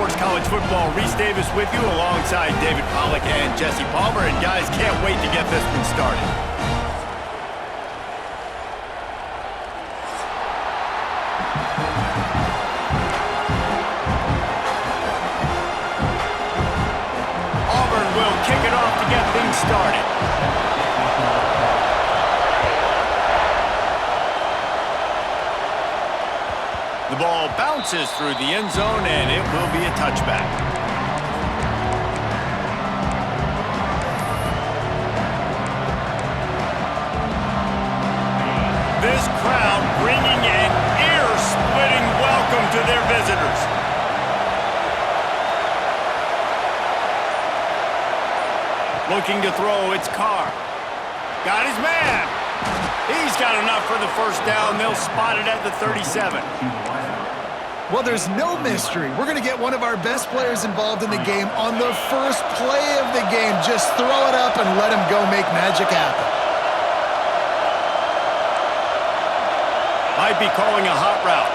Sports College Football. Reese Davis with you alongside David Pollack and Jesse Palmer. And guys, can't wait to get this one started. Auburn will kick it off to get things started. The ball bounces through the end zone, and it will be a touchback. This crowd bringing an ear-splitting welcome to their visitors. Looking to throw, it's Carr. Got his man. He's got enough for the first down. They'll spot it at the 37. Well, there's no mystery. We're going to get one of our best players involved in the game on the first play of the game. Just throw it up and let him go make magic happen. Might be calling a hot route.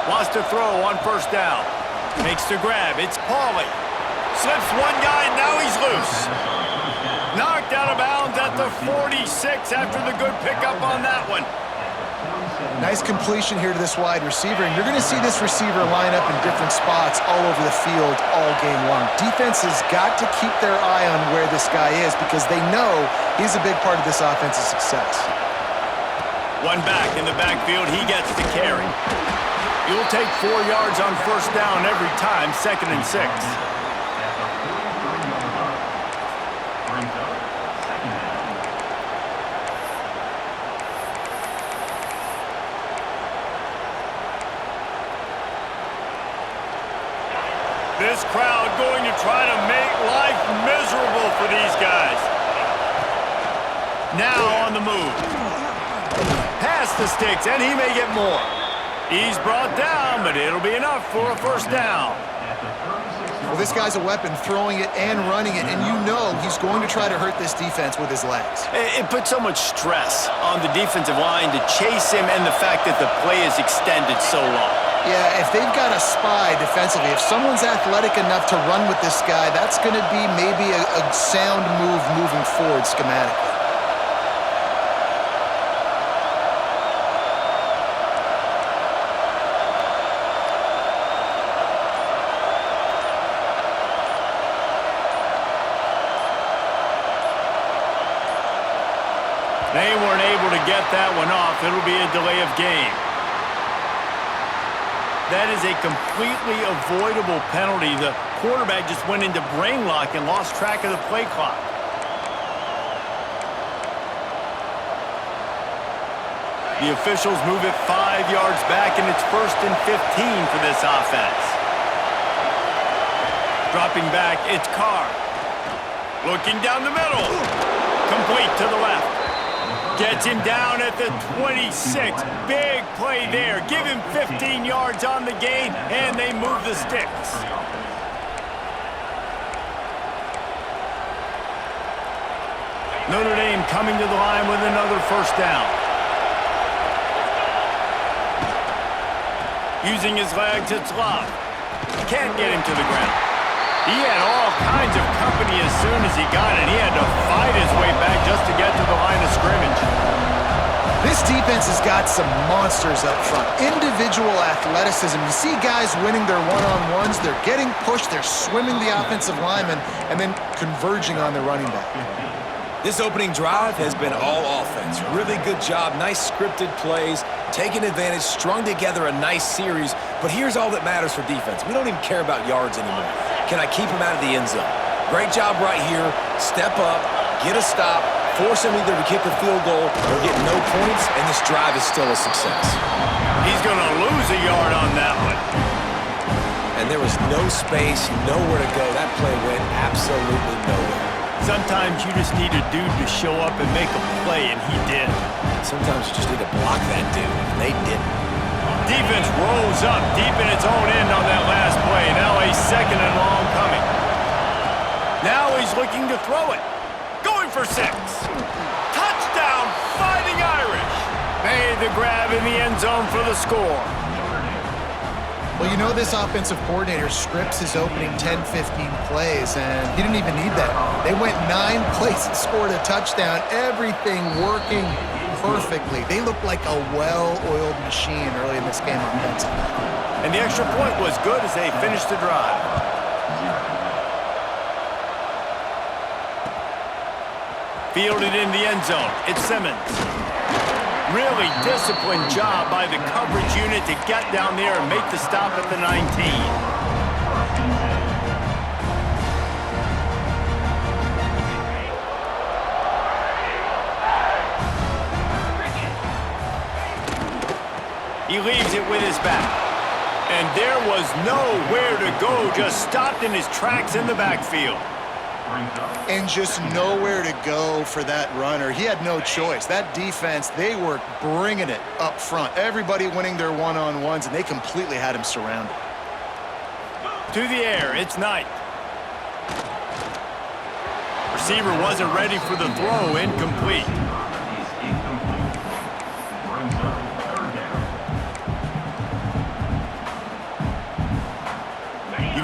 Wants to throw on first down. Makes the grab. It's Pauly. Slips one guy, and now he's loose. Knocked out of bounds at the 46 after the good pickup on that one. Nice completion here to this wide receiver, and you're going to see this receiver line up in different spots all over the field all game long. Defense has got to keep their eye on where this guy is because they know he's a big part of this offense's success. One back in the backfield. He gets the carry. You'll take 4 yards on first down every time, 2nd and 6. This crowd going to try to make life miserable for these guys. Now on the move. Past the sticks, and he may get more. He's brought down, but it'll be enough for a first down. Well, this guy's a weapon, throwing it and running it, and you know he's going to try to hurt this defense with his legs. It puts so much stress on the defensive line to chase him and the fact that the play is extended so long. Yeah, if they've got a spy defensively, if someone's athletic enough to run with this guy, that's going to be maybe a sound move moving forward schematically. They weren't able to get that one off. It'll be a delay of game. That is a completely avoidable penalty. The quarterback just went into brain lock and lost track of the play clock. The officials move it 5 yards back, and it's 1st and 15 for this offense. Dropping back, it's Carr. Looking down the middle. Complete to the left. Gets him down at the 26. Big play there. Give him 15 yards on the gain, and they move the sticks. Notre Dame coming to the line with another first down. Using his legs, it's Love. Can't get him to the ground. He had all kinds of company as soon as he got it. He had to fight his way back just to get to the line of scrimmage. This defense has got some monsters up front. Individual athleticism. You see guys winning their one-on-ones. They're getting pushed. They're swimming the offensive lineman and then converging on the running back. This opening drive has been all offense. Really good job. Nice scripted plays. Taking advantage. Strung together a nice series. But here's all that matters for defense. We don't even care about yards anymore. Can I keep him out of the end zone? Great job right here. Step up. Get a stop. Force him either to kick a field goal or get no points, and this drive is still a success. He's going to lose a yard on that one. And there was no space, nowhere to go. That play went absolutely nowhere. Sometimes you just need a dude to show up and make a play, and he did. Sometimes you just need to block that dude, and they didn't. Defense rolls up deep in its own end on that last play. Now a 2nd and long coming. Now he's looking to throw it. Going for 6. Touchdown, Fighting Irish. Made the grab in the end zone for the score. Well, you know this offensive coordinator scripts his opening 10-15 plays, and he didn't even need that. They went 9 plays and scored a touchdown, everything working perfectly. They looked like a well-oiled machine early in this game offensively. And the extra point was good as they finished the drive. Fielded in the end zone. It's Simmons. Really disciplined job by the coverage unit to get down there and make the stop at the 19. He leaves it with his back. And there was nowhere to go, just stopped in his tracks in the backfield. And just nowhere to go for that runner. He had no choice. That defense, they were bringing it up front. Everybody winning their one-on-ones, and they completely had him surrounded. To the air, it's Knight. Receiver wasn't ready for the throw, incomplete.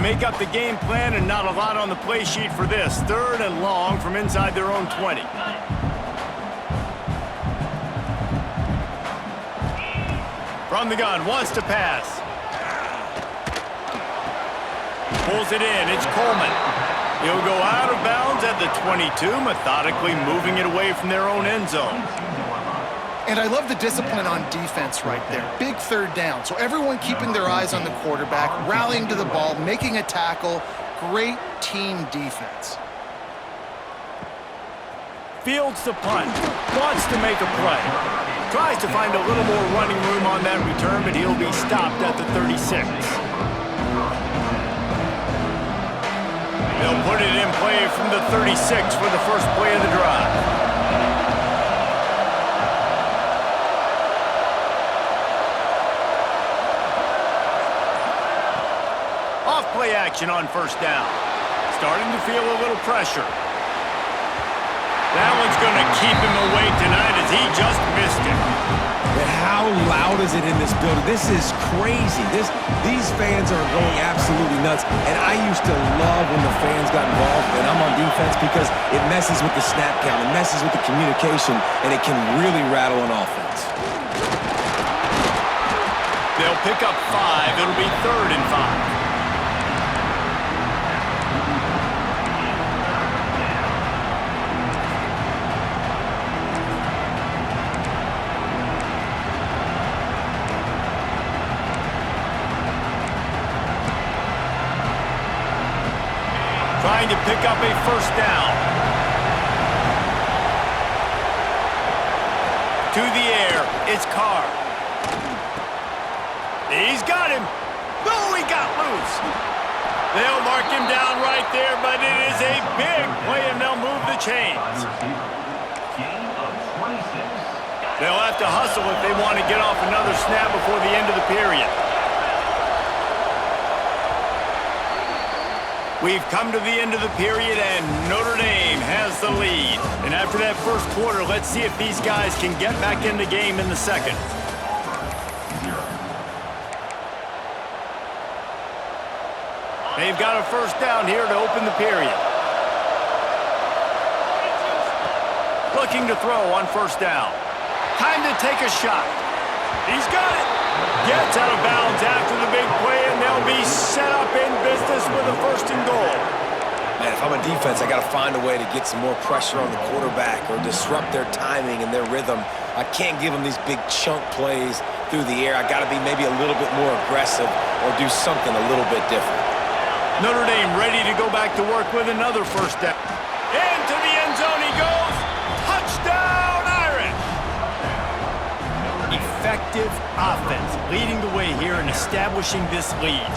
Make up the game plan and not a lot on the play sheet for this. 3rd and long from inside their own 20. From the gun, wants to pass. Pulls it in, it's Coleman. He'll go out of bounds at the 22, methodically moving it away from their own end zone. And I love the discipline on defense right there. Big 3rd down. So everyone keeping their eyes on the quarterback, rallying to the ball, making a tackle. Great team defense. Fields the punt. Wants to make a play. Tries to find a little more running room on that return, but he'll be stopped at the 36. They'll put it in play from the 36 for the first play of the drive. Play action on 1st down. Starting to feel a little pressure. That one's going to keep him awake tonight as he just missed it. But how loud is it in this building? This is crazy. These fans are going absolutely nuts. And I used to love when the fans got involved and I'm on defense because it messes with the snap count, it messes with the communication, and it can really rattle an offense. They'll pick up 5. It'll be 3rd and 5. Trying to pick up a 1st down. To the air, it's Carr. He's got him. Oh, he got loose. They'll mark him down right there, but it is a big play, and they'll move the chains. They'll have to hustle if they want to get off another snap before the end of the period. We've come to the end of the period, and Notre Dame has the lead. And after that first quarter, let's see if these guys can get back in the game in the second. They've got a 1st down here to open the period. Looking to throw on 1st down. Time to take a shot. He's got it. Gets out of bounds after the big play, and they'll be set up in business with a 1st and goal. Man, if I'm a defense, I got to find a way to get some more pressure on the quarterback or disrupt their timing and their rhythm. I can't give them these big chunk plays through the air. I got to be maybe a little bit more aggressive or do something a little bit different. Notre Dame ready to go back to work with another 1st down. Into the end zone he goes. Touchdown, Irish! Effective offense leading the way here and establishing this lead.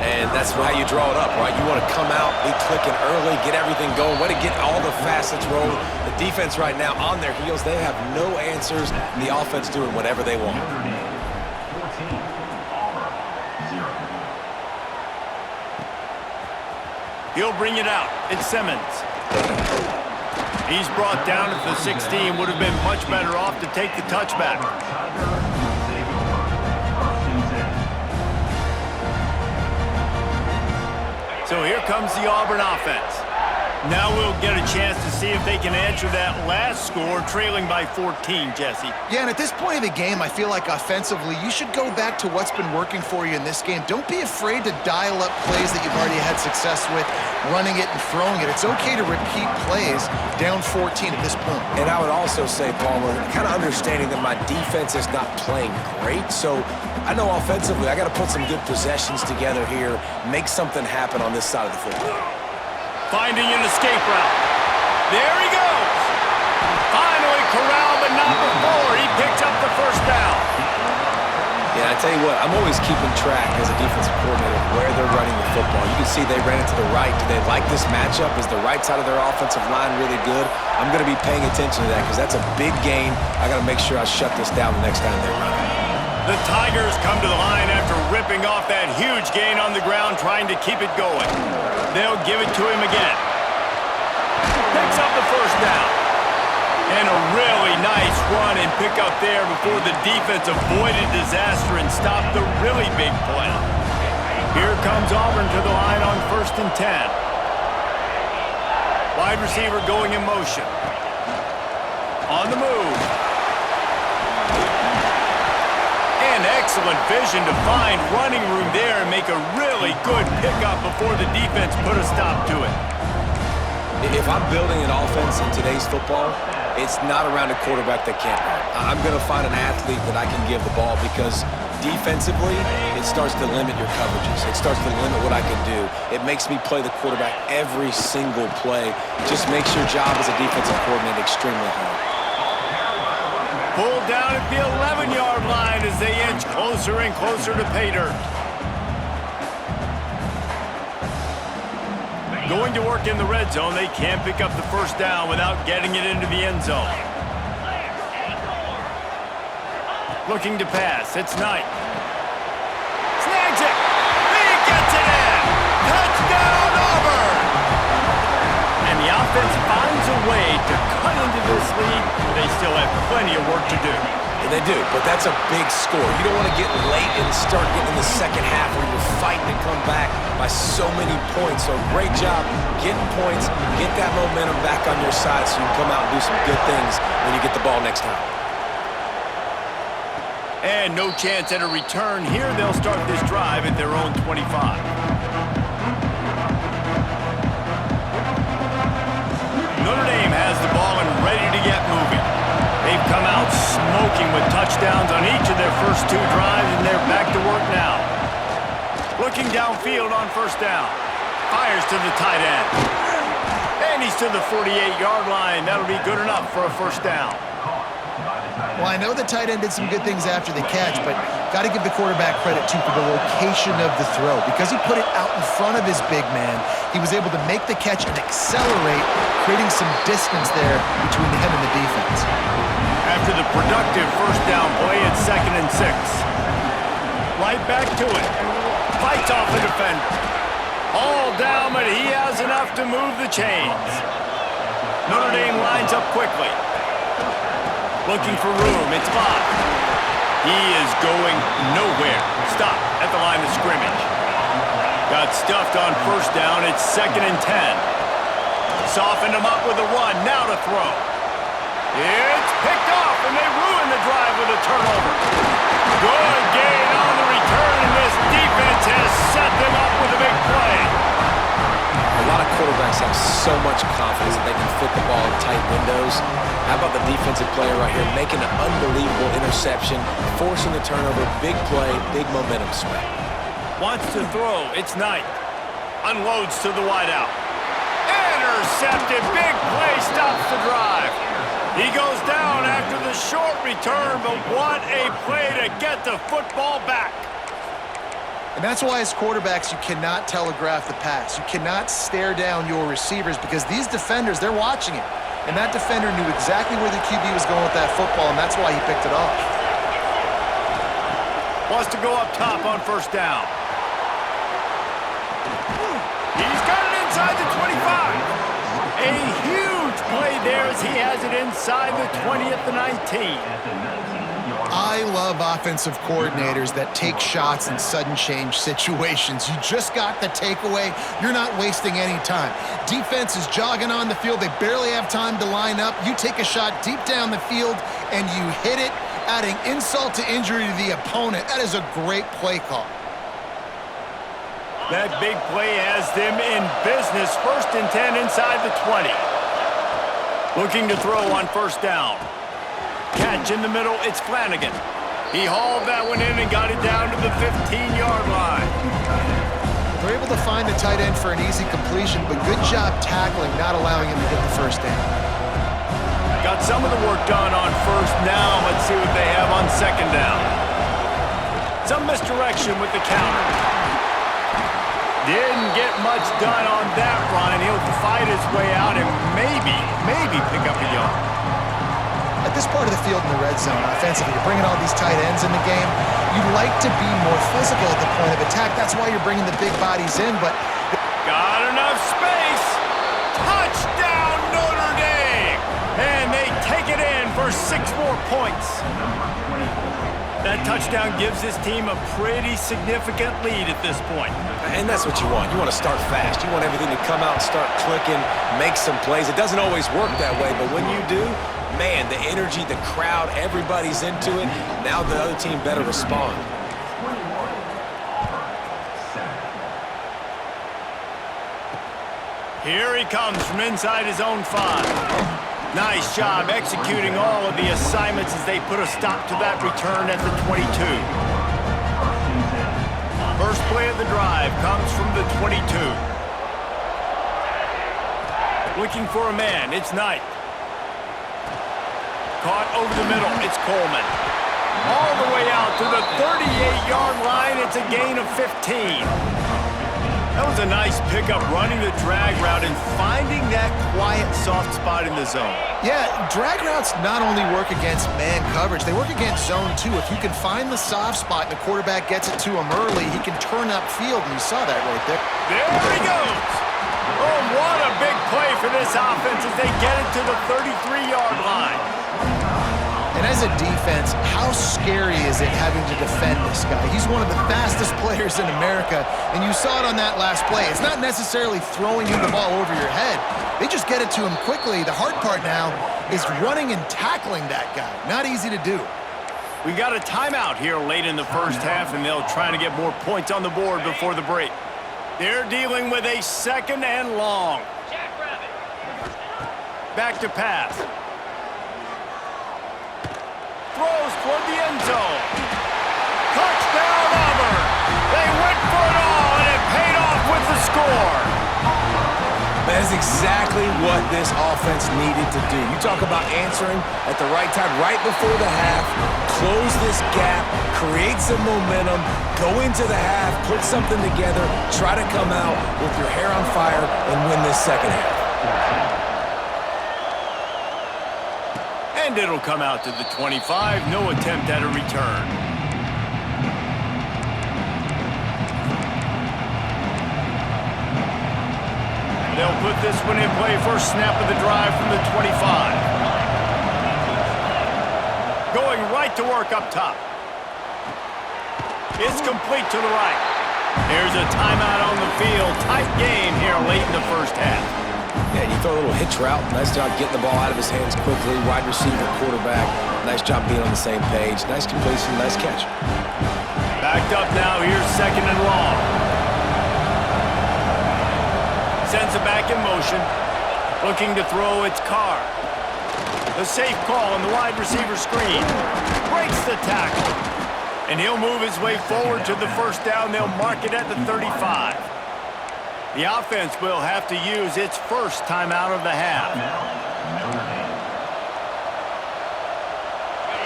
And that's how you draw it up, right? You want to come out, be clicking early, get everything going, way to get all the facets rolling. The defense right now on their heels, they have no answers, and the offense doing whatever they want. He'll bring it out. It's Simmons. He's brought down at the 16. Would have been much better off to take the touchback. So here comes the Auburn offense. Now we'll get a chance to see if they can answer that last score, trailing by 14, Jesse. Yeah, and at this point of the game, I feel like offensively, you should go back to what's been working for you in this game. Don't be afraid to dial up plays that you've already had success with, running it and throwing it. It's okay to repeat plays down 14 at this point. And I would also say, Palmer, kind of understanding that my defense is not playing great, so I know offensively I got to put some good possessions together here, make something happen on this side of the football. Finding an escape route. There he goes. Finally corralled, but not before. He picks up the first down. Yeah, I tell you what, I'm always keeping track as a defensive coordinator of where they're running the football. You can see they ran it to the right. Do they like this matchup? Is the right side of their offensive line really good? I'm going to be paying attention to that because that's a big gain. I got to make sure I shut this down the next time they run it. The Tigers come to the line after ripping off that huge gain on the ground, trying to keep it going. They'll give it to him again. Picks up the first down. And a really nice run and pick up there before the defense avoided disaster and stopped the really big play. Here comes Auburn to the line on 1st and 10. Wide receiver going in motion. On the move. And excellent vision to find running room there and make a really good pickup before the defense put a stop to it. If I'm building an offense in today's football, it's not around a quarterback that can't run. I'm going to find an athlete that I can give the ball because defensively, it starts to limit your coverages. It starts to limit what I can do. It makes me play the quarterback every single play. Just makes your job as a defensive coordinator extremely hard. Pulled down at the 11-yard line as they inch closer and closer to pay dirt. Going to work in the red zone, they can't pick up the first down without getting it into the end zone. Looking to pass, it's Knight. Snags it! He gets it in! Touchdown, Auburn! And the offense finds a way to cut into this lead, but they still have plenty of work to do. And they do, but that's a big score. You don't want to get late and start getting in the second half where you're fighting to come back by so many points. So great job getting points, get that momentum back on your side so you can come out and do some good things when you get the ball next time. And no chance at a return here. They'll start this drive at their own 25. Notre Dame has the ball and ready to get moving. They've come out smoking with touchdowns on each of their first two drives, and they're back to work now. Looking downfield on first down. Fires to the tight end. And he's to the 48-yard line. That'll be good enough for a first down. Well, I know the tight end did some good things after the catch, but got to give the quarterback credit, too, for the location of the throw. Because he put it out in front of his big man, he was able to make the catch and accelerate, creating some distance there between him and the defense. After the productive first down play, it's 2nd and 6. Right back to it. Fights off the defender. All down, but he has enough to move the chains. Notre Dame lines up quickly. Looking for room. It's Bob. He is going nowhere. Stop at the line of scrimmage. Got stuffed on first down. It's 2nd and 10. Softened him up with a run. Now to throw. It's picked off, and they ruin the drive with a turnover. Good gain on the return, and this defense has set them up with a big play. A lot of quarterbacks have so much confidence that they can fit the ball in tight windows. How about the defensive player right here making an unbelievable interception, forcing the turnover, big play, big momentum swing. Wants to throw. It's Knight. Unloads to the wideout. Intercepted. Big play stops the drive. He goes down after the short return, but what a play to get the football back. And that's why as quarterbacks, you cannot telegraph the pass. You cannot stare down your receivers because these defenders, they're watching it. And that defender knew exactly where the QB was going with that football, and that's why he picked it off. Wants to go up top on first down. He's got it inside the 25. A huge play there here as he has it inside the 20 at the 19. I love offensive coordinators that take shots in sudden change situations. You just got the takeaway. You're not wasting any time. Defense is jogging on the field. They barely have time to line up. You take a shot deep down the field, and you hit it, adding insult to injury to the opponent. That is a great play call. That big play has them in business. 1st and 10 inside the 20. Looking to throw on 1st down. Catch in the middle, it's Flanagan. He hauled that one in and got it down to the 15-yard line. They're able to find the tight end for an easy completion, but good job tackling, not allowing him to get the 1st down. Got some of the work done on 1st down. Let's see what they have on 2nd down. Some misdirection with the counter. Didn't get much done on that run. He'll fight his way out and maybe pick up a yard. At this part of the field in the red zone, offensively, you're bringing all these tight ends in the game. You'd like to be more physical at the point of attack. That's why you're bringing the big bodies in, but... Got enough space. Touchdown, Notre Dame. And they take it in for 6 more points. That touchdown gives this team a pretty significant lead at this point. And that's what you want. You want to start fast. You want everything to come out, start clicking, make some plays. It doesn't always work that way, but when you do, man, the energy, the crowd, everybody's into it. Now the other team better respond. Here he comes from inside his own 5. Nice job executing all of the assignments as they put a stop to that return at the 22. First play of the drive comes from the 22. Looking for a man, it's Knight. Caught over the middle, it's Coleman. All the way out to the 38-yard line, it's a gain of 15. That was a nice pickup, running the drag route and finding that quiet, soft spot in the zone. Yeah, drag routes not only work against man coverage, they work against zone too. If you can find the soft spot and the quarterback gets it to him early, he can turn upfield, and you saw that right there. There he goes! Oh, what a big play for this offense as they get it to the 33-yard line. And as a defense, how scary is it having to defend this guy? He's one of the fastest players in America, and you saw it on that last play. It's not necessarily throwing him the ball over your head. They just get it to him quickly. The hard part now is running and tackling that guy. Not easy to do. We got a timeout here late in the 1st half, and they'll try to get more points on the board before the break. They're dealing with a 2nd and long. Back to pass. Throws toward the end zone. Touchdown, Auburn. They went for it all, and it paid off with the score. That is exactly what this offense needed to do. You talk about answering at the right time, right before the half, close this gap, create some momentum, go into the half, put something together, try to come out with your hair on fire and win this 2nd half. And it'll come out to the 25. No attempt at a return. They'll put this one in play. First snap of the drive from the 25. Going right to work up top. It's complete to the right. Here's a timeout on the field. Tight game here late in the 1st half. Yeah, you throw a little hitch route. Nice job getting the ball out of his hands quickly. Wide receiver, quarterback. Nice job being on the same page. Nice completion, nice catch. Backed up now. Here's 2nd and long. Sends it back in motion. Looking to throw, it's Carr. The safe call on the wide receiver screen. Breaks the tackle. And he'll move his way forward to the 1st down. They'll mark it at the 35. The offense will have to use its first timeout of the half.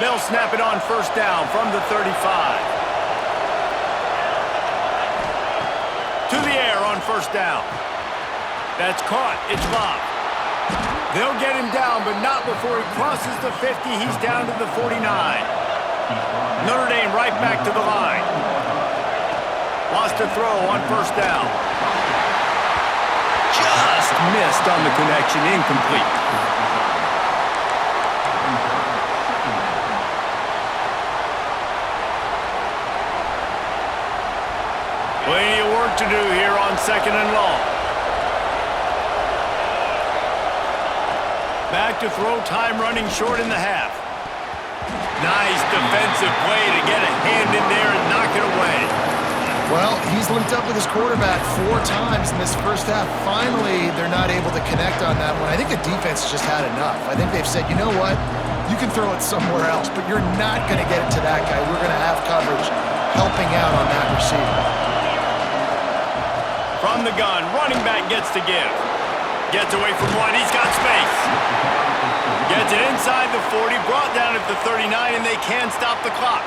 They'll snap it on 1st down from the 35. To the air on 1st down. That's caught. It's Bob. They'll get him down, but not before he crosses the 50. He's down to the 49. Notre Dame right back to the line. Lost a throw on 1st down. Just missed on the connection, incomplete. to do here on 2nd and long. Back to throw, time running short in the half. Nice defensive play to get a hand in there and knock it away. Well, he's linked up with his quarterback 4 times in this first half. Finally, they're not able to connect on that one. I think the defense just had enough. I think they've said, you know what? You can throw it somewhere else, but you're not going to get it to that guy. We're going to have coverage helping out on that receiver. From the gun, running back gets to give. Gets away from one. He's got space. Gets it inside the 40, brought down at the 39, and they can stop the clock.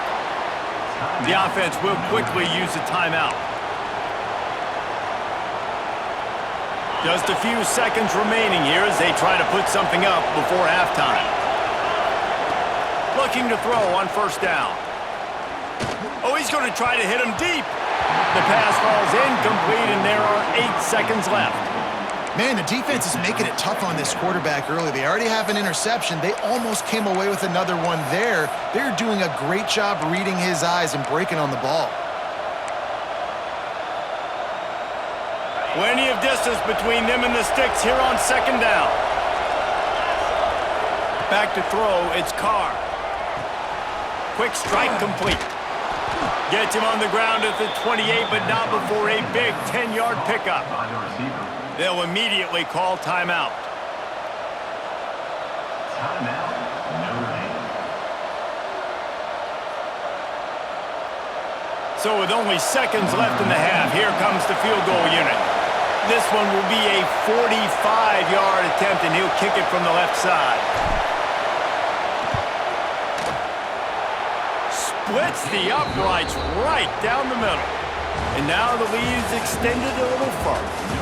The offense will quickly use a timeout. Just a few seconds remaining here as they try to put something up before halftime. Looking to throw on 1st down. Oh, he's going to try to hit him deep. The pass falls incomplete, and there are 8 seconds left. Man, the defense is making it tough on this quarterback early. They already have an interception. They almost came away with another one there. They're doing a great job reading his eyes and breaking on the ball. Plenty of distance between them and the sticks here on 2nd down. Back to throw, it's Carr. Quick strike complete. Gets him on the ground at the 28, but not before a big 10-yard pickup. They'll immediately call timeout. So with only seconds left in the half, here comes the field goal unit. This one will be a 45-yard attempt, and he'll kick it from the left side. Splits the uprights right down the middle. And now the lead is extended a little further.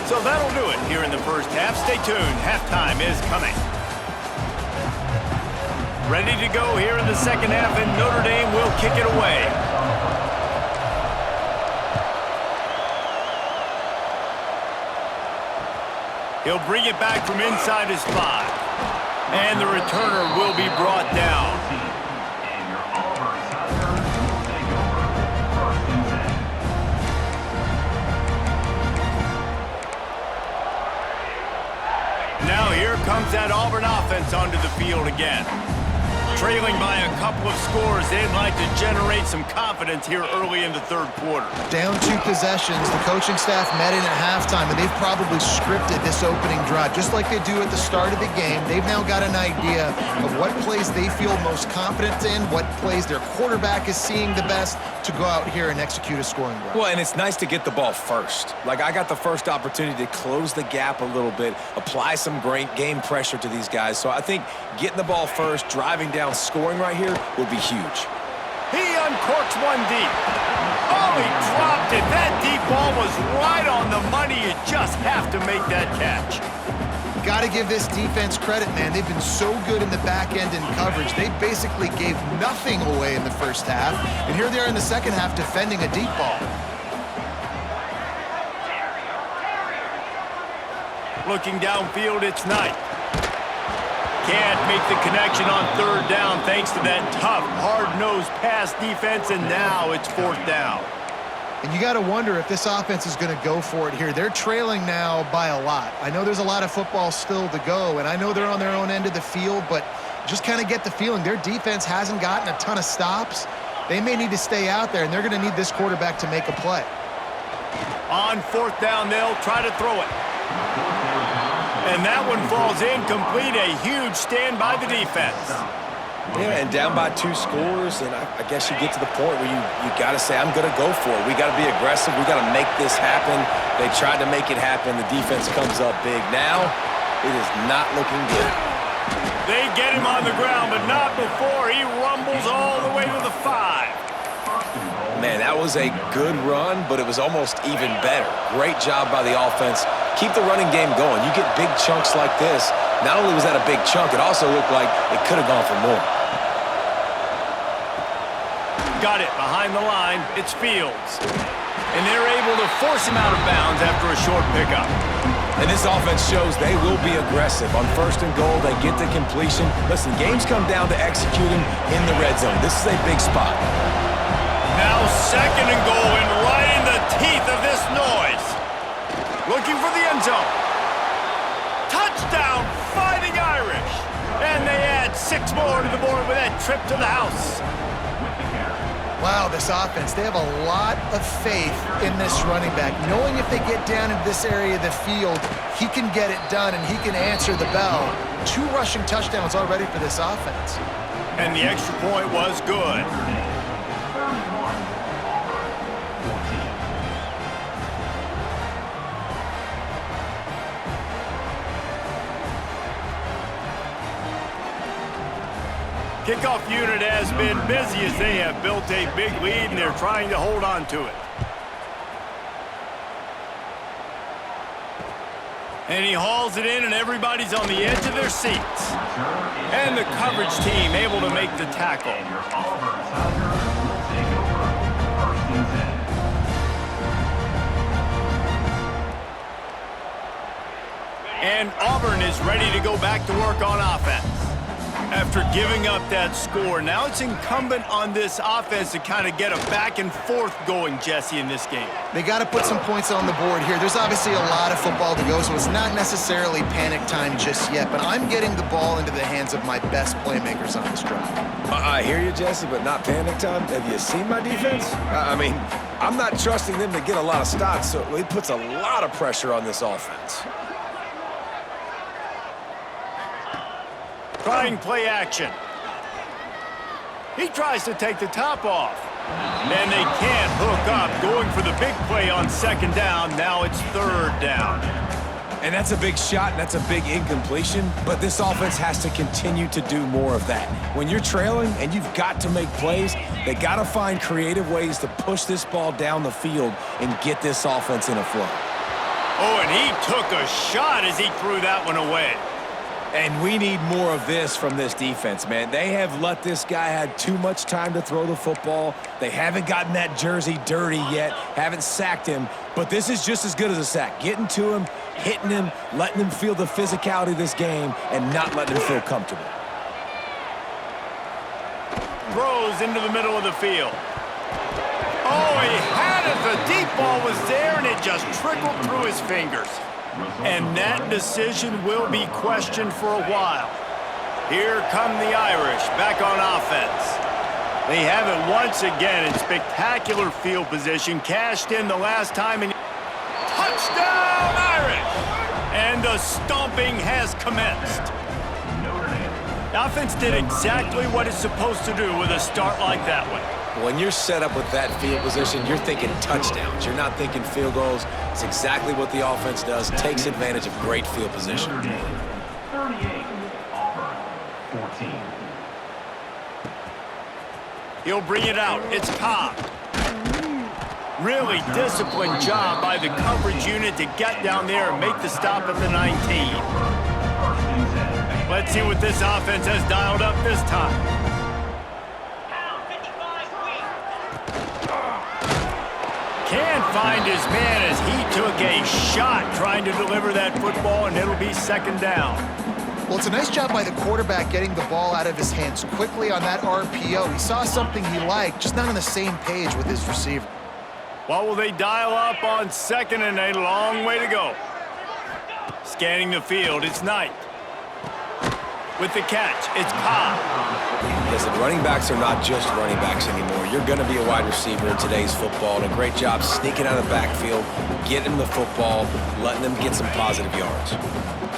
So that'll do it here in the first half. Stay tuned. Halftime is coming. Ready to go here in the second half, and Notre Dame will kick it away. He'll bring it back from inside his 5. And the returner will be brought down. Now here comes that Auburn offense onto the field again. Trailing by a couple of scores, they'd like to generate some confidence here early in the 3rd quarter. Down 2 possessions, the coaching staff met in at halftime, and they've probably scripted this opening drive. Just like they do at the start of the game, they've now got an idea of what plays they feel most confident in, what plays their quarterback is seeing the best to go out here and execute a scoring drive. Well, and it's nice to get the ball first. Like, I got the first opportunity to close the gap a little bit, apply some great game pressure to these guys. So I think getting the ball first, driving down, scoring right here would be huge. He uncorks one deep. Oh, he dropped it. That deep ball was right on the money. You just have to make that catch. Got to give this defense credit, man. They've been so good in the back end in coverage. They basically gave nothing away in the first half, and here they are in the second half defending a deep ball. Looking downfield, it's Knight. Can't make the connection on 3rd down thanks to that tough, hard-nosed pass defense, and now it's 4th down. And you got to wonder if this offense is going to go for it here. They're trailing now by a lot. I know there's a lot of football still to go, and I know they're on their own end of the field, but just kind of get the feeling their defense hasn't gotten a ton of stops. They may need to stay out there, and they're going to need this quarterback to make a play. On 4th down, they'll try to throw it. And that one falls incomplete. A huge stand by the defense. Yeah, and down by 2 scores, and I guess you get to the point where you got to say, I'm going to go for it. We got to be aggressive. We got to make this happen. They tried to make it happen. The defense comes up big. Now, it is not looking good. They get him on the ground, but not before he rumbles all the way to the 5. Man, that was a good run, but it was almost even better. Great job by the offense. Keep the running game going. You get big chunks like this. Not only was that a big chunk, it also looked like it could have gone for more. Got it behind the line. It's Fields. And they're able to force him out of bounds after a short pickup. And this offense shows they will be aggressive. On 1st and goal, they get the completion. Listen, games come down to executing in the red zone. This is a big spot. Now 2nd and goal, and right in the teeth of this this noise. Looking for the end zone. Touchdown, Fighting Irish. And they add 6 more to the board with that trip to the house. Wow, this offense, they have a lot of faith in this running back, knowing if they get down into this area of the field, he can get it done and he can answer the bell. 2 rushing touchdowns already for this offense. And the extra point was good. Kickoff unit has been busy as they have built a big lead and they're trying to hold on to it. And he hauls it in and everybody's on the edge of their seats. And the coverage team able to make the tackle. And Auburn is ready to go back to work on offense. After giving up that score, now it's incumbent on this offense to kind of get a back and forth going, Jesse, in this game. They got to put some points on the board here. There's obviously a lot of football to go, so it's not necessarily panic time just yet, but I'm getting the ball into the hands of my best playmakers on this drive. I hear you, Jesse, but not panic time. Have you seen my defense? I mean, I'm not trusting them to get a lot of stops, so it puts a lot of pressure on this offense. Trying play action. He tries to take the top off. And they can't hook up. Going for the big play on 2nd down. Now it's 3rd down. And that's a big shot, and that's a big incompletion, but this offense has to continue to do more of that. When you're trailing and you've got to make plays, they got to find creative ways to push this ball down the field and get this offense in a flow. Oh, and he took a shot as he threw that one away. And we need more of this from this defense, man. They have let this guy have too much time to throw the football. They haven't gotten that jersey dirty yet, haven't sacked him, but this is just as good as a sack. Getting to him, hitting him, letting him feel the physicality of this game, and not letting him feel comfortable. Throws into the middle of the field. Oh, he had it. The deep ball was there, and it just trickled through his fingers. And that decision will be questioned for a while. Here come the Irish back on offense. They have it once again in spectacular field position. Cashed in the last time. And touchdown, Irish! And the stomping has commenced. The offense did exactly what it's supposed to do with a start like that one. When you're set up with that field position, you're thinking touchdowns. You're not thinking field goals. It's exactly what the offense does. Takes advantage of great field position. 38, Auburn, 14. He'll bring it out. It's Cobb. Really disciplined job by the coverage unit to get down there and make the stop at the 19. Let's see what this offense has dialed up this time. Can't find his man as he took a shot trying to deliver that football, and it'll be 2nd down. Well, it's a nice job by the quarterback getting the ball out of his hands quickly on that RPO. He saw something he liked, just not on the same page with his receiver. What will they dial up on 2nd and a long way to go? Scanning the field, it's Knight. With the catch, it's Cobb. Listen, running backs are not just running backs anymore. You're going to be a wide receiver in today's football, and a great job sneaking out of the backfield, getting the football, letting them get some positive yards.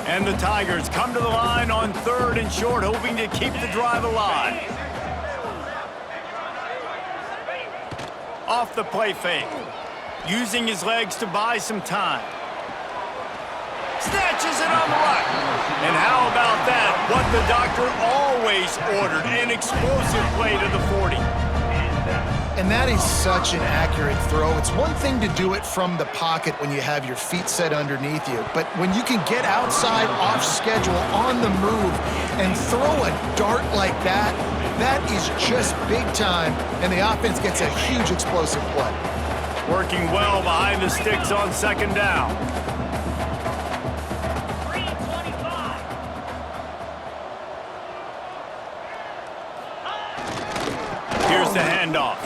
And the Tigers come to the line on 3rd and short, hoping to keep the drive alive. Off the play fake, using his legs to buy some time. Snatches it on the right. And how about that? What the doctor always ordered, an explosive play to the 40. And that is such an accurate throw. It's one thing to do it from the pocket when you have your feet set underneath you, but when you can get outside, off schedule, on the move, and throw a dart like that, that is just big time, and the offense gets a huge explosive play. Working well behind the sticks on 2nd down. Here's the handoff.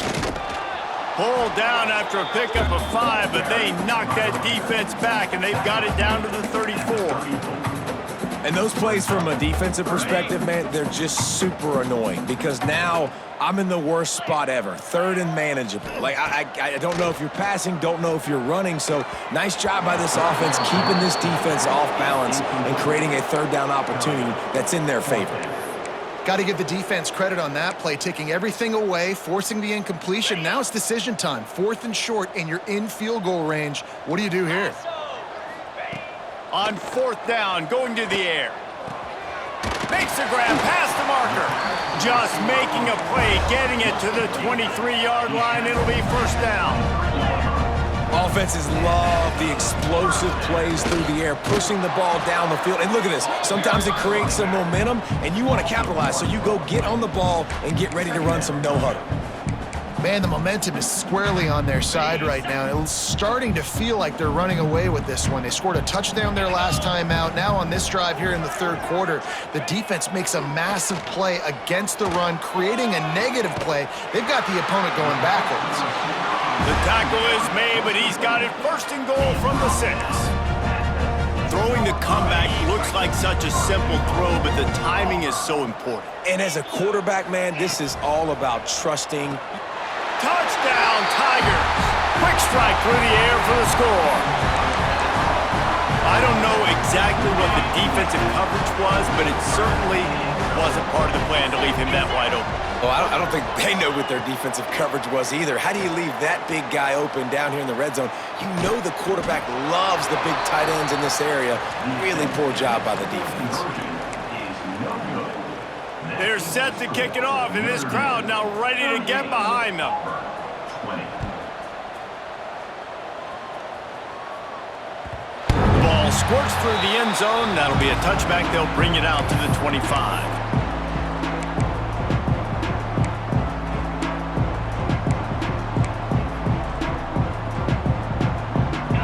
Pulled down after a pickup of 5, but they knocked that defense back, and they've got it down to the 34. And those plays from a defensive perspective, man, they're just super annoying because now I'm in the worst spot ever, third and manageable. Like, I don't know if you're passing, don't know if you're running, so nice job by this offense keeping this defense off balance and creating a third down opportunity that's in their favor. Got to give the defense credit on that play, taking everything away, forcing the incompletion. Now it's decision time, 4th and short, and you're in field goal range. What do you do here? On 4th down, going to the air. Makes the grab past the marker. Just making a play, getting it to the 23-yard line. It'll be 1st down. Offenses love the explosive plays through the air, pushing the ball down the field. And look at this. Sometimes it creates some momentum, and you want to capitalize. So you go get on the ball and get ready to run some no-huddle. Man, the momentum is squarely on their side right now. It's starting to feel like they're running away with this one. They scored a touchdown their last time out. Now on this drive here in the 3rd quarter, the defense makes a massive play against the run, creating a negative play. They've got the opponent going backwards. The tackle is made, but he's got it 1st and goal from the 6. Throwing the comeback looks like such a simple throw, but the timing is so important. And as a quarterback, man, this is all about trusting. Touchdown, Tigers. Quick strike through the air for the score. I don't know exactly what the defensive coverage was, but it certainly wasn't part of the plan to leave him that wide open. Well, I don't think they know what their defensive coverage was either. How do you leave that big guy open down here in the red zone? You know the quarterback loves the big tight ends in this area. Really poor job by the defense. They're set to kick it off, and this crowd now ready to get behind them. The ball squirts through the end zone. That'll be a touchback. They'll bring it out to the 25.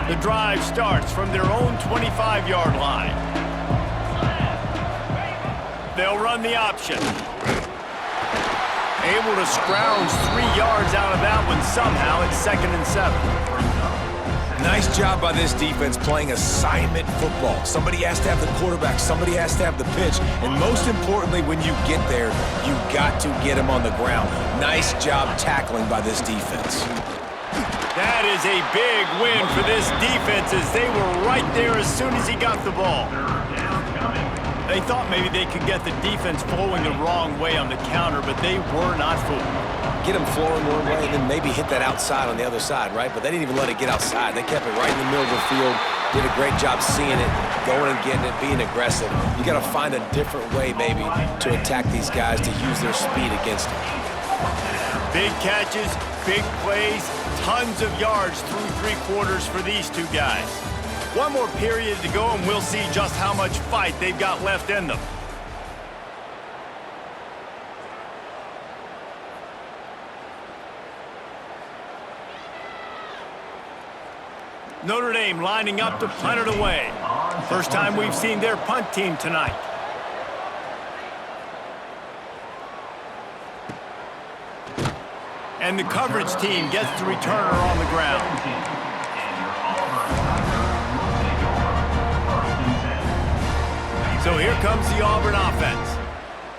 The drive starts from their own 25-yard line. They'll run the option. Able to scrounge 3 yards out of that one somehow. It's 2nd and 7. Nice job by this defense playing assignment football. Somebody has to have the quarterback. Somebody has to have the pitch. And most importantly, when you get there, you got to get him on the ground. Nice job tackling by this defense. That is a big win for this defense as they were right there as soon as he got the ball. They thought maybe they could get the defense flowing the wrong way on the counter, but they were not fooled. Get them flowing one way and then maybe hit that outside on the other side, right? But they didn't even let it get outside. They kept it right in the middle of the field, did a great job seeing it, going and getting it, being aggressive. You got to find a different way maybe to attack these guys, to use their speed against them. Big catches, big plays, tons of yards through 3 quarters for these two guys. One more period to go, and we'll see just how much fight they've got left in them. Notre Dame lining up to punt it away. First time we've seen their punt team tonight. And the coverage team gets the returner on the ground. So here comes the Auburn offense.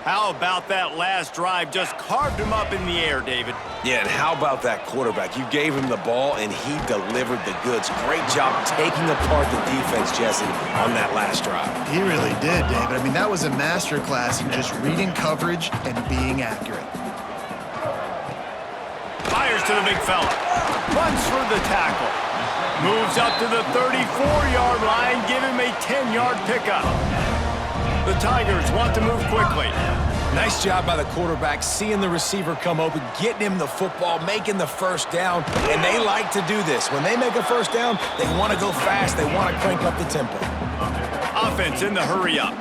How about that last drive? Just carved him up in the air, David. Yeah, and how about that quarterback? You gave him the ball, and he delivered the goods. Great job taking apart the defense, Jesse, on that last drive. He really did, David. I mean, that was a masterclass in just reading coverage and being accurate. Fires to the big fella. Runs through the tackle. Moves up to the 34-yard line. Give him a 10-yard pickup. The Tigers want to move quickly. Nice job by the quarterback, seeing the receiver come open, getting him the football, making the first down, and they like to do this. When they make a first down, they want to go fast. They want to crank up the tempo. Offense in the hurry up.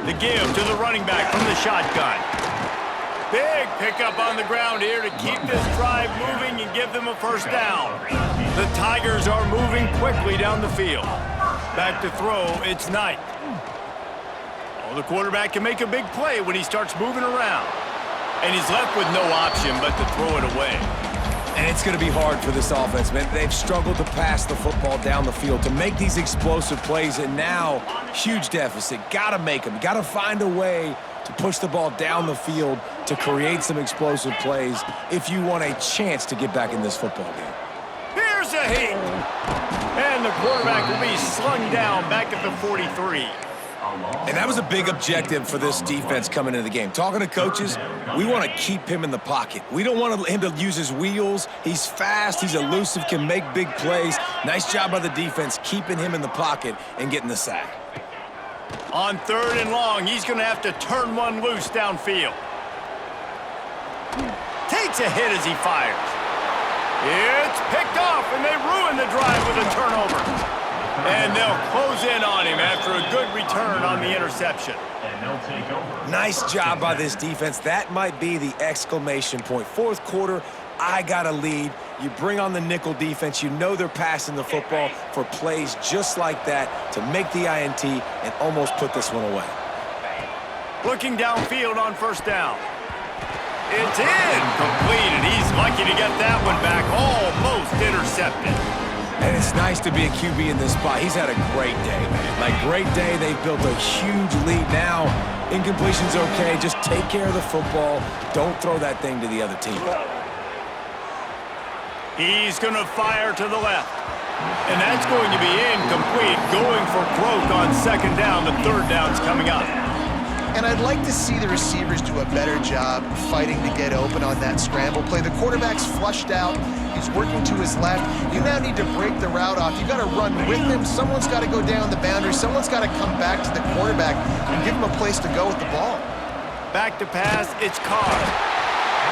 The give to the running back from the shotgun. Big pickup on the ground here to keep this drive moving and give them a first down. The Tigers are moving quickly down the field. Back to throw, it's Knight. Well, the quarterback can make a big play when he starts moving around. And he's left with no option but to throw it away. And it's going to be hard for this offense, man. They've struggled to pass the football down the field, to make these explosive plays, and now, huge deficit. Got to make them. Got to find a way to push the ball down the field to create some explosive plays if you want a chance to get back in this football game. Here's a hit. And the quarterback will be slung down back at the 43. And that was a big objective for this defense coming into the game. Talking to coaches, we want to keep him in the pocket. We don't want him to use his wheels. He's fast, he's elusive, can make big plays. Nice job by the defense keeping him in the pocket and getting the sack. On 3rd and long, he's going to have to turn one loose downfield. Takes a hit as he fires. It's picked off, and they ruin the drive with a turnover. And they'll close in on him after a good return on the interception. Nice job by this defense. That might be the exclamation point. 4th quarter, I got a lead. You bring on the nickel defense. You know they're passing the football for plays just like that to make the INT and almost put this one away. Looking downfield on 1st down. It's incomplete, and he's lucky to get that one back. Almost intercepted. And it's nice to be a QB in this spot. He's had a great day, man. Like, great day. They've built a huge lead. Now, incompletion's okay. Just take care of the football. Don't throw that thing to the other team. He's going to fire to the left. And that's going to be incomplete. Going for broke on 2nd down. The 3rd down's coming up. And I'd like to see the receivers do a better job fighting to get open on that scramble play. The quarterback's flushed out. He's working to his left. You now need to break the route off. You got to run with him. Someone's got to go down the boundary. Someone's got to come back to the quarterback and give him a place to go with the ball. Back to pass, it's Carr.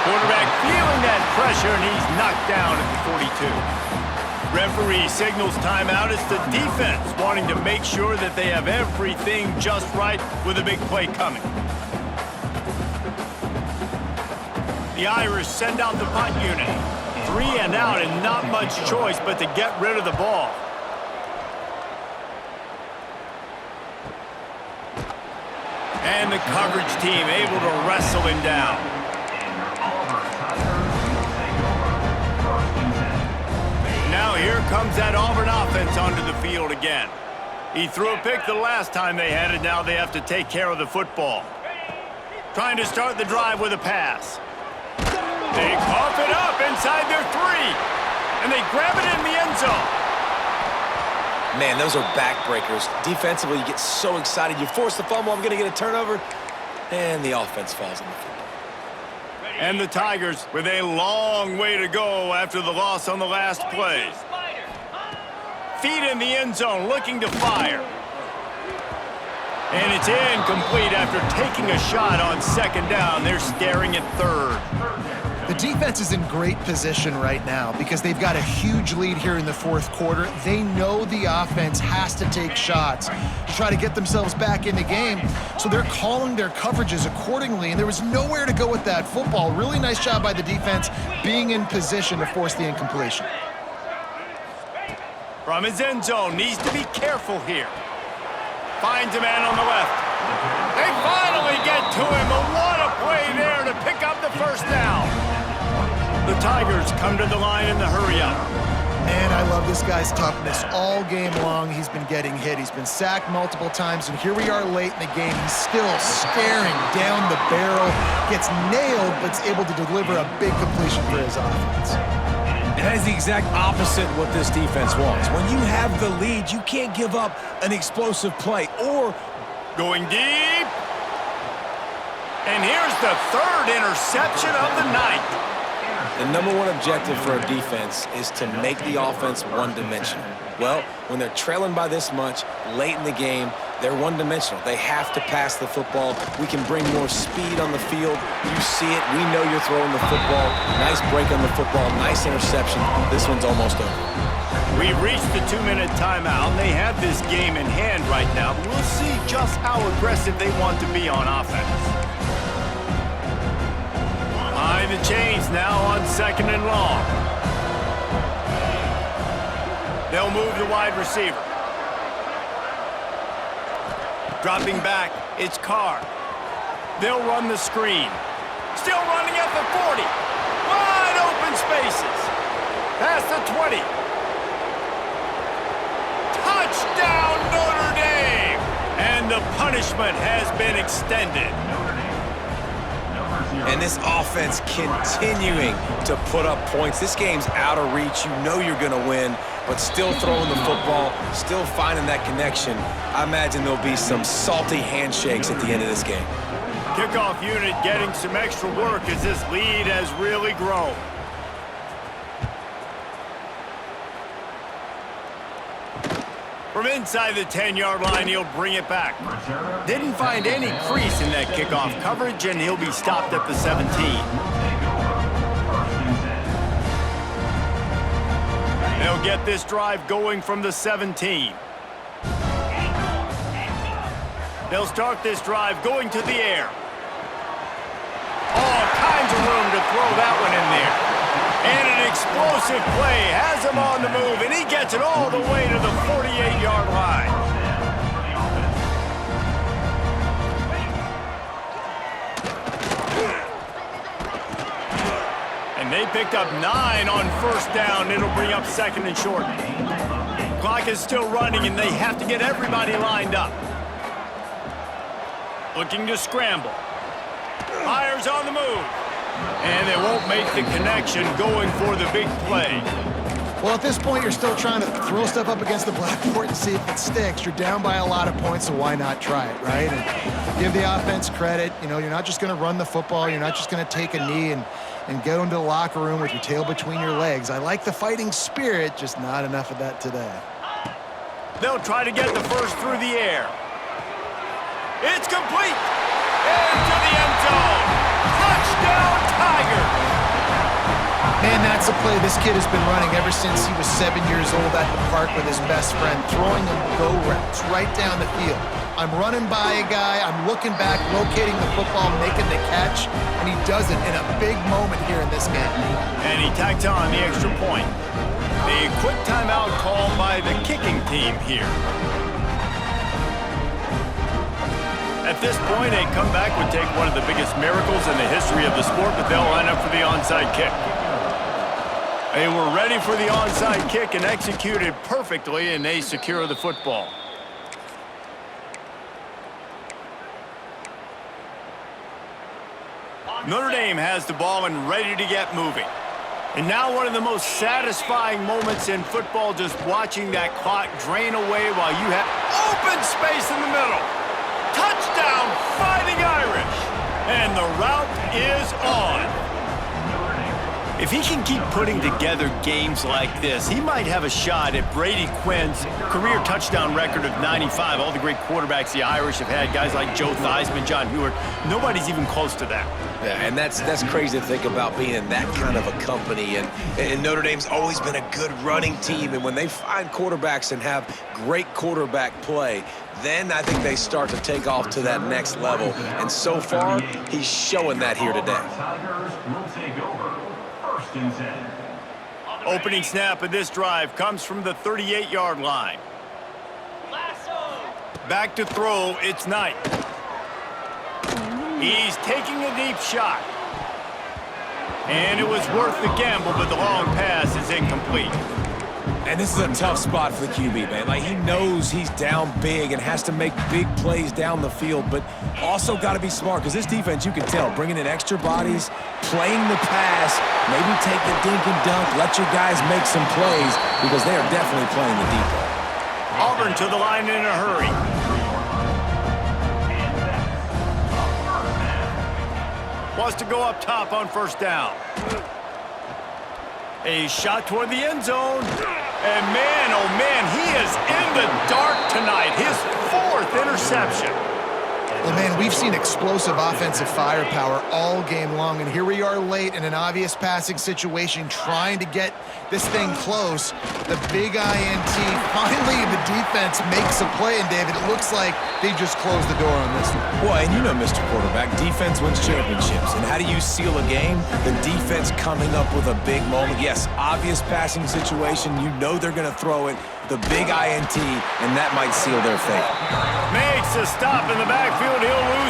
Quarterback feeling that pressure, and he's knocked down at the 42. Referee signals timeout. It's the defense wanting to make sure that they have everything just right with a big play coming. The Irish send out the punt unit. 3 and out, and not much choice but to get rid of the ball. And the coverage team able to wrestle him down. Now here comes that Auburn offense onto the field again. He threw a pick the last time they had it. Now they have to take care of the football. Trying to start the drive with a pass. They cough it up inside their 3. And they grab it in the end zone. Man, those are backbreakers. Defensively, you get so excited. You force the fumble, I'm going to get a turnover. And the offense falls on the football. And the Tigers with a long way to go after the loss on the last play. Feet in the end zone, looking to fire. And it's incomplete after taking a shot on 2nd down. They're staring at 3rd. The defense is in great position right now because they've got a huge lead here in the 4th quarter. They know the offense has to take shots to try to get themselves back in the game, so they're calling their coverages accordingly, and there was nowhere to go with that football. Really nice job by the defense being in position to force the incompletion. From his end zone, needs to be careful here. Finds a man on the left. They finally get to him, but what a play there to pick up the 1st down. The Tigers come to the line in the hurry-up. And I love this guy's toughness. All game long, he's been getting hit. He's been sacked multiple times, and here we are late in the game. He's still staring down the barrel, gets nailed, but is able to deliver a big completion for his offense. And that is the exact opposite of what this defense wants. When you have the lead, you can't give up an explosive play or going deep. And here's the 3rd interception of the night. The #1 objective for a defense is to make the offense one-dimensional. Well, when they're trailing by this much late in the game, they're one-dimensional. They have to pass the football. We can bring more speed on the field. You see it. We know you're throwing the football. Nice break on the football. Nice interception. This one's almost over. We've reached the 2-minute timeout. They have this game in hand right now, but we'll see just how aggressive they want to be on offense. Behind the chains now on 2nd and long. They'll move the wide receiver. Dropping back, it's Carr. They'll run the screen. Still running at the 40. Wide open spaces. Past the 20. Touchdown, Notre Dame! And the punishment has been extended. And this offense continuing to put up points. This game's out of reach. You know you're going to win, but still throwing the football, still finding that connection. I imagine there'll be some salty handshakes at the end of this game. Kickoff unit getting some extra work as this lead has really grown. From inside the 10-yard line, he'll bring it back. Didn't find any crease in that kickoff coverage, and he'll be stopped at the 17. They'll get this drive going from the 17. They'll start this drive going to the air. All kinds of room to throw that one in there. And an explosive play has him on the move, and he gets it all the way to the 48-yard line. And they picked up 9 on first down. It'll bring up second and short. Clock is still running, and they have to get everybody lined up. Looking to scramble. Fires on the move. And they won't make the connection going for the big play. Well, at this point, you're still trying to throw stuff up against the blackboard and see if it sticks. You're down by a lot of points, so why not try it, right? And give the offense credit. You know, you're not just going to run the football. You're not just going to take a knee and go into the locker room with your tail between your legs. I like the fighting spirit, just not enough of that today. They'll try to get the first through the air. It's complete. Into the end zone. Touchdown, Tigers! Man, that's a play this kid has been running ever since he was 7 years old at the park with his best friend, throwing them go routes right down the field. I'm running by a guy, I'm looking back, locating the football, making the catch, and he does it in a big moment here in this game. And he tacked on the extra point. A quick timeout call by the kicking team here. At this point, a comeback would take one of the biggest miracles in the history of the sport, but they'll line up for the onside kick. They were ready for the onside kick and executed perfectly, and they secure the football. Notre Dame has the ball and ready to get moving. And now one of the most satisfying moments in football, just watching that clock drain away while you have open space in the middle. Touchdown, Fighting Irish! And the route is on. If he can keep putting together games like this, he might have a shot at Brady Quinn's career touchdown record of 95. All the great quarterbacks the Irish have had, guys like Joe Theismann, John Hewart, nobody's even close to that. Yeah, and that's crazy to think about being in that kind of a company. And Notre Dame's always been a good running team. And when they find quarterbacks and have great quarterback play, then I think they start to take off to that next level. And so far, he's showing that here today. Opening snap of this drive comes from the 38-yard line. Back to throw, it's Knight. He's taking a deep shot. And it was worth the gamble, but the long pass is incomplete. And this is a tough spot for the QB, man. Like, he knows he's down big and has to make big plays down the field, but also got to be smart, because this defense, you can tell, bringing in extra bodies, playing the pass, maybe take the dink and dunk, let your guys make some plays, because they are definitely playing the deep ball. Auburn to the line in a hurry. Wants to go up top on first down. A shot toward the end zone. And man, oh man, he is in the dark tonight. His 4th interception. Well, man, we've seen explosive offensive firepower all game long, and here we are late in an obvious passing situation trying to get this thing close. The big INT, finally the defense makes a play, and David, it looks like they just closed the door on this one. Well, and you know, Mr. Quarterback, defense wins championships. And how do you seal a game? The defense coming up with a big moment. Yes, obvious passing situation. You know they're going to throw it. The big INT, and that might seal their fate. Makes a stop in the backfield. He'll